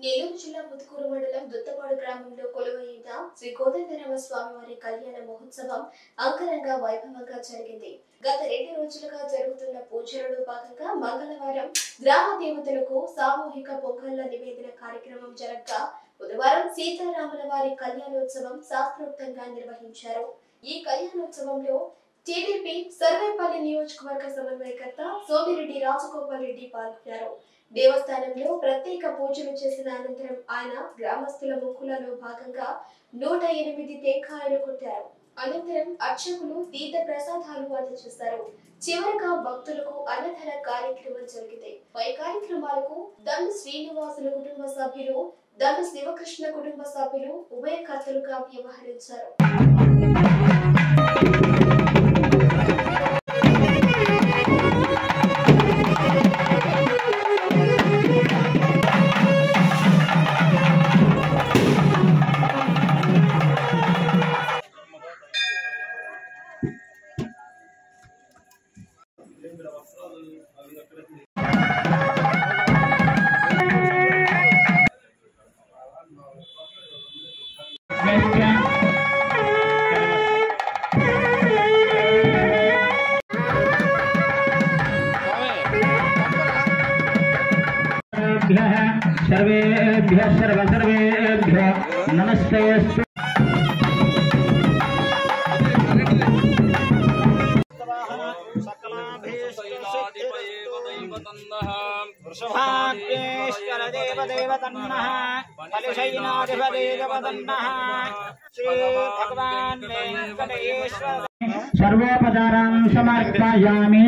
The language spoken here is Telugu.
నెల్లూరు జిల్లా ముత్తుకూరు మండలం దుత్తపాడు గ్రామంలో కొలువైన శ్రీ కోదండరామ స్వామివారి కళ్యాణ మహోత్సవం అంగరంగ వైభవంగా జరిగింది. గత 2 రోజులుగా జరుగుతున్న పూజలలో భాగంగా మంగళవారం గ్రామ దేవతలకు సామూహిక పొంగళ్ల నివేదన కార్యక్రమం జరగగా బుధవారం సీతారాముల వారి కళ్యాణోత్సవం శాస్త్రోక్తంగా నిర్వహించారు. ఈ కళ్యాణోత్సవంలో టీడీపీ సర్వేపల్లి నియోజకవర్గ సమన్వయకర్త సోమిరెడ్డి రాజగోపాల్ రెడ్డి పాల్గొన్నారు. దేవస్థానంలో ప్రత్యేక పూజలు చేసిన అనంతరం ఆయన గ్రామస్తుల మొక్కులలో భాగంగా 108 టెంకాయలు కొట్టారు. అనంతరం అర్చకులు తీర్థ ప్రసాదాలు అందజేశారు. చివరగా భక్తులకు అన్నదాన కార్యక్రమం జరిగింది. పై కార్యక్రమాలకు దండు శ్రీనివాసుల కుటుంబ సభ్యులు, దండు శివకృష్ణ కుటుంబ సభ్యులు ఉభయకర్తలుగా వ్యవహరించారు. सर्वेभ्यः सर्वेभ्यः नमस्ते। सर्वोपचारान् समर्पयामि।